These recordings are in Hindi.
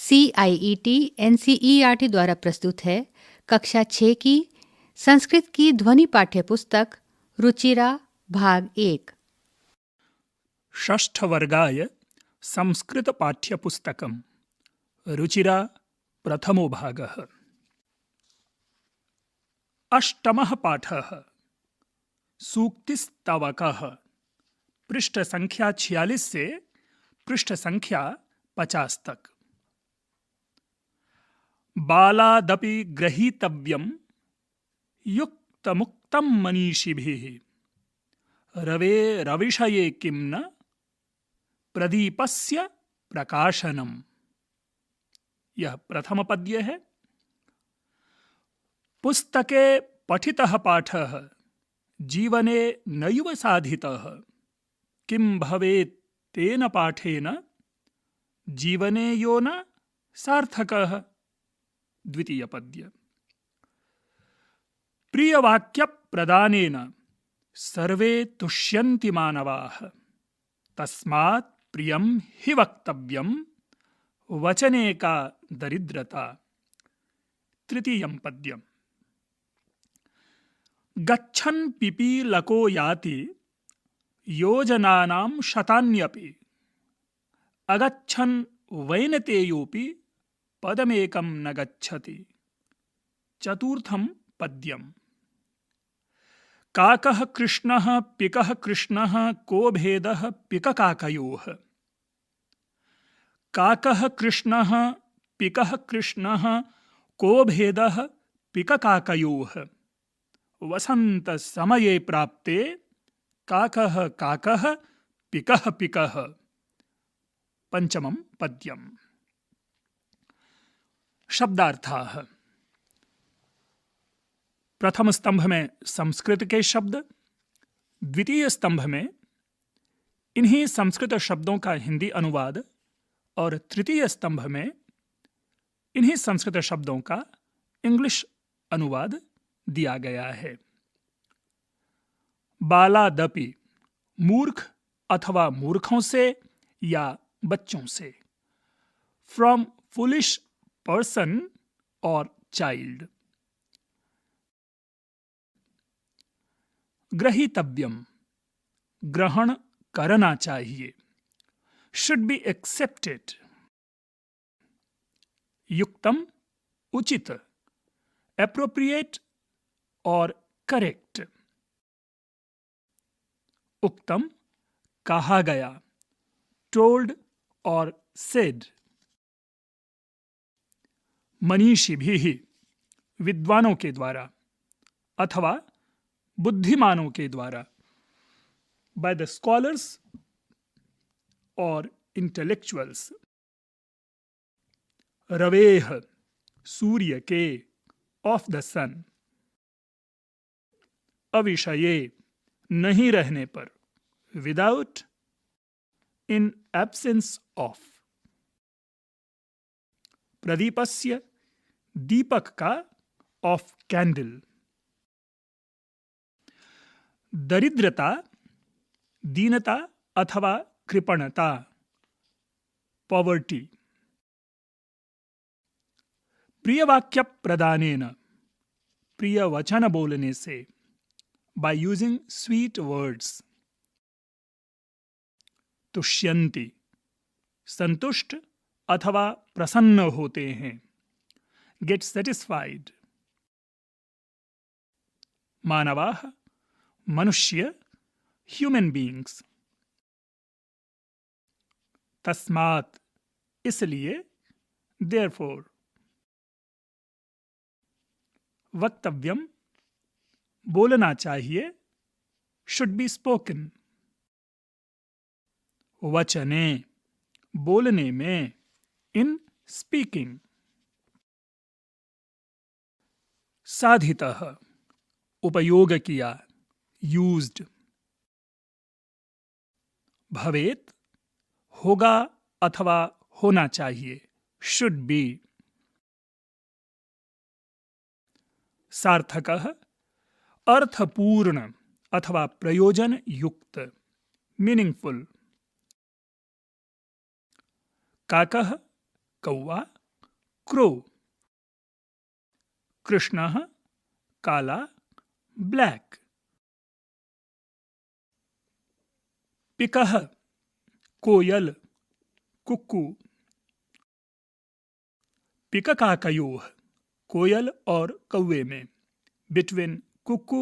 CIET NCERT द्वारा प्रस्तुत है कक्षा 6 की संस्कृत की ध्वनि पाठ्य पुस्तक रुचिरा भाग 1। षष्ठवर्गाय संस्कृतपाठ्यपुस्तकं रुचिरा प्रथमो भागः। अष्टमः पाठः सूक्तिस्तवकः। पृष्ठ संख्या 46 से पृष्ठ संख्या 50 तक। बालादपि ग्रहीतव्यं युक्तमुक्तं मनीषिभिः। रवेरविषये किं न प्रदीपस्य प्रकाशनम्। यह प्रथम पद्य है। पुस्तके पठितः पाठः जीवने नैव साधितः। किं भवेत् तेन पाठेन जीवने यो न सार्थकः। द्वितीय पद्य। प्रियवाक्य प्रदानेन सर्वे तुष्यन्ति मानवाः। तस्मात् प्रियं हि वक्तव्यं वचने का दरिद्रता। तृतीयं पद्यम्। गच्छन् पिपीलको याति योजनानां शतान्यपि। अगच्छन् वैनतेयोऽपि पदमेकं न गच्छति। चतुर्थं पद्यम्। काकः कृष्णः पिकः कृष्णः को भेदः पिककाकयोः। काकः कृष्णः पिकः कृष्णः को भेदः पिककाकयोः। वसन्तसमये प्राप्ते काकः काकः पिकः पिकः। पंचमं पद्यम्। शब्दार्थाः। प्रथम स्तंभ में संस्कृत के शब्द, द्वितीय स्तंभ में इन्हीं संस्कृत शब्दों का हिंदी अनुवाद और तृतीय स्तंभ में इन्हीं संस्कृत शब्दों का इंग्लिश अनुवाद दिया गया है। बालादपि मूर्ख अथवा मूर्खों से या बच्चों से। फ्रॉम फुलिश पर्सन और चाइल्ड। ग्रहीतव्यम ग्रहण करना चाहिए। Should be accepted. युक्तम उचित, एप्रोप्रिएट और करेक्ट। उक्तम कहा गया, टोल्ड और सेड। मनीषिभिः विद्वानों के द्वारा अथवा बुद्धिमानों के द्वारा। बाय द स्कॉलर्स और इंटेलेक्चुअल्स। रवेह सूर्य के, ऑफ द सन। अविषये नहीं रहने पर, विदाउट, इन एब्सेंस ऑफ। प्रदीपस्य दीपक का, ऑफ कैंडल। दरिद्रता दीनता अथवा कृपणता, पॉवर्टी। प्रिय वाक्य प्रदानेन प्रिय वचन बोलने से, बाय यूजिंग स्वीट वर्ड्स। तुष्यन्ति संतुष्ट अथवा प्रसन्न होते हैं, गेट सेटिस्फाइड। मानवाः मनुष्य, ह्यूमन बीइंग्स। तस्मात् इसलिए, देयरफॉर। वक्तव्यम बोलना चाहिए, शुड बी स्पोकन। वचने बोलने में, इन स्पीकिंग। साधितः उपयोग किया, यूज्ड। भवेत होगा अथवा होना चाहिए, शुड बी। सार्थकः अर्थपूर्ण अथवा प्रयोजन युक्त, मीनिंगफुल। काकः कौवा, क्रो, कृष्णः काला ब्लैक, पिकः कोयल कुक्कू, पिककाकयोः कोयल और कौवे में, बिटवीन कुक्कू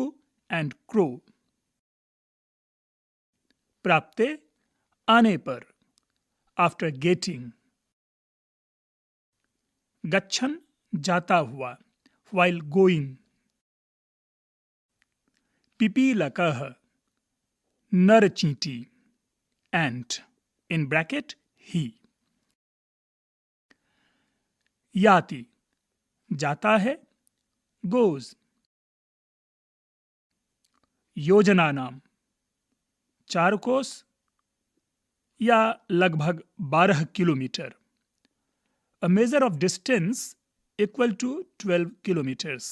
एंड क्रो, प्राप्ते आने पर, आफ्टर गेटिंग, गच्छन जाता हुआ, while going, पिपीलकः नर चींटी, ant, in bracket he, याति जाता है, goes, योजना नाम 4 कोस या लगभग 12 kilometre, a measure of distance equal to 12 kilometers,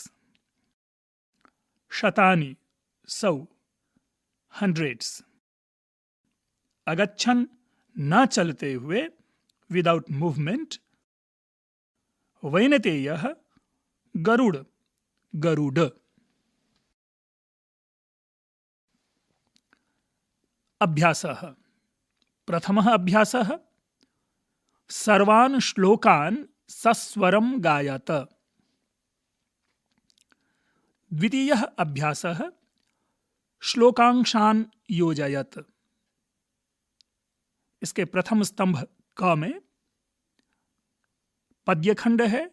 शतानि 100, hundreds, अगच्छन न चलते हुए, विदाउट मूवमेंट, वैनतेयः गरुड़ गरुड, अभ्यासः, प्रथमः अभ्यासः सर्वान् श्लोकान् सस्वरं गायत, द्वितीयः अभ्यासः श्लोकांशान् योजयत। इसके प्रथम स्तंभ क में पद्यखंड है,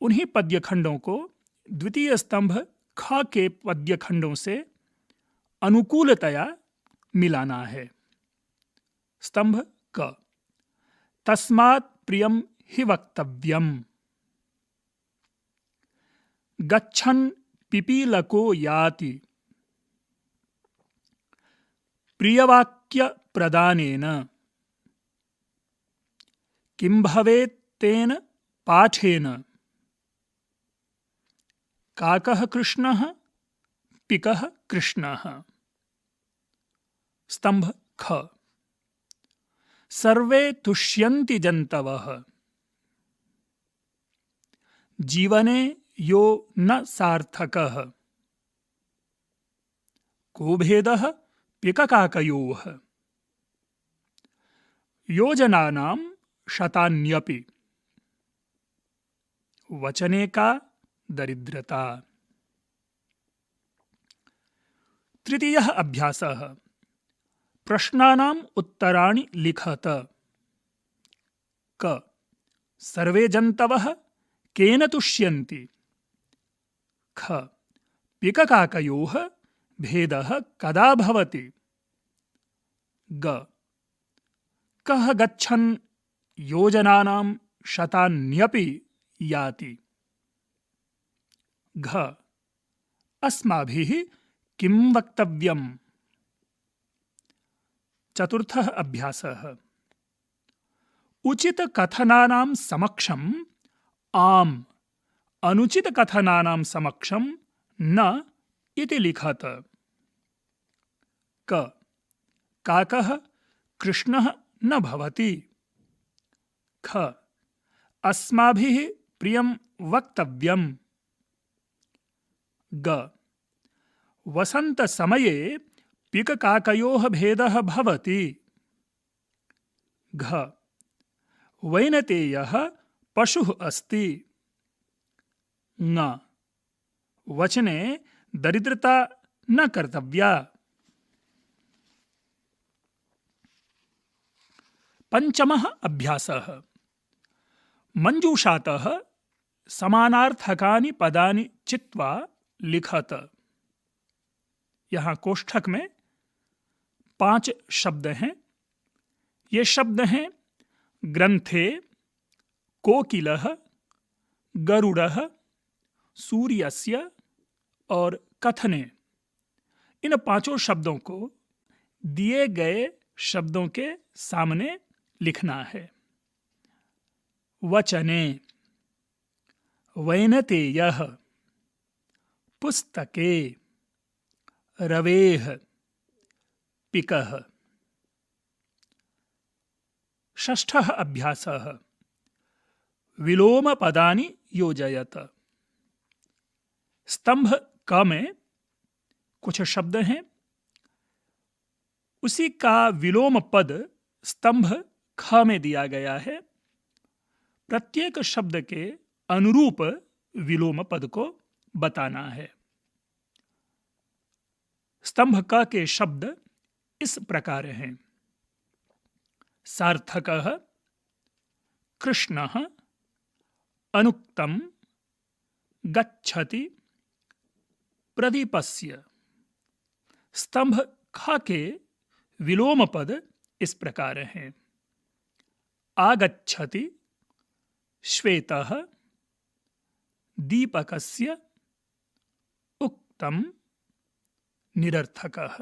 उन्हीं पद्यखंडों को द्वितीय स्तंभ ख के पद्यखंडों से अनुकूलतया मिलाना है। स्तंभ क, तस्मात् प्रियं हि वक्तव्यम्, गच्छन् पिपीलको याति, प्रियवाक्य प्रदानेन, किं भवेत् तेन पाठेन, काकः कृष्णः पिकः कृष्णः। स्तंभ ख, सर्वे तुष्यन्ति जन्तवः, जीवने यो न सार्थकः, को भेदः पिककाकयोः, योजनानां शतान्यपि, वचने का दरिद्रता। तृतीयः अभ्यासः प्रश्नानाम् उत्तराणि लिखत। क, सर्वे जन्तवः केन तुष्यन्ति, ख, पिककाकयोः भेदः कदा भवति, ग, कः गच्छन् योजनानां शतान्यपि याति, घ, अस्माभिः किं वक्तव्यम्। चतुर्थः अभ्यासः उचित कथनानां समक्षम आम, अनुचित कथनानां समक्षम न इति लिखत। क, काकः कृष्णः न भवति, ख, अस्माभिः प्रियं वक्तव्यम्, ग, वसंत समये पिककाकयोः भेदः भवति, घ, वैनतेयः पशुः अस्ति, ङ, वचने दरिद्रता न कर्तव्या। पंचमः अभ्यासः मंजूषातः समानार्थकानि पदानि चित्वा लिखत। यहाँ कोष्ठक में 5 शब्द हैं। ये शब्द हैं ग्रंथे, कोकिलः, गरुड़ः, सूर्यस्य और कथने। इन 5 शब्दों को दिए गए शब्दों के सामने लिखना है। वचने, वैनतेयः, पुस्तके, रवेः, पिकः। षष्ठः अभ्यासः विलोम पदानि योजयत। स्तंभ क में कुछ शब्द हैं, उसी का विलोम पद स्तंभ ख में दिया गया है। प्रत्येक शब्द के अनुरूप विलोम पद को बताना है। स्तंभ क के शब्द इस प्रकार हैं: सार्थकः, कृष्णः, अनुक्तम, गच्छति, प्रदीपस्य। स्तंभ ख के विलोम पद इस प्रकार हैं: आगच्छति, श्वेतः, दीपकस्य, उक्तम, निरर्थकः।